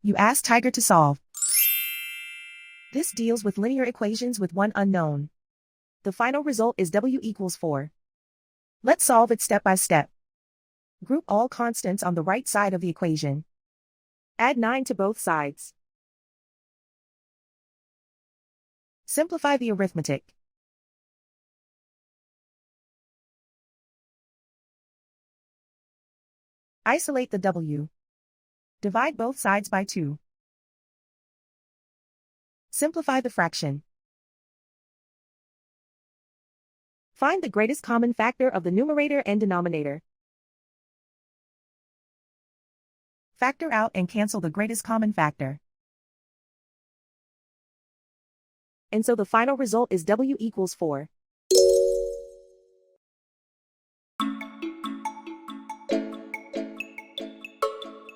You ask Tiger to solve. This deals with linear equations with one unknown. The final result is w equals 4. Let's solve it step by step. Group all constants on the right side of the equation. Add 9 to both sides. Simplify the arithmetic. Isolate the w. Divide both sides by 2. Simplify the fraction. Find the greatest common factor of the numerator and denominator. Factor out and cancel the greatest common factor. And so the final result is w equals 4.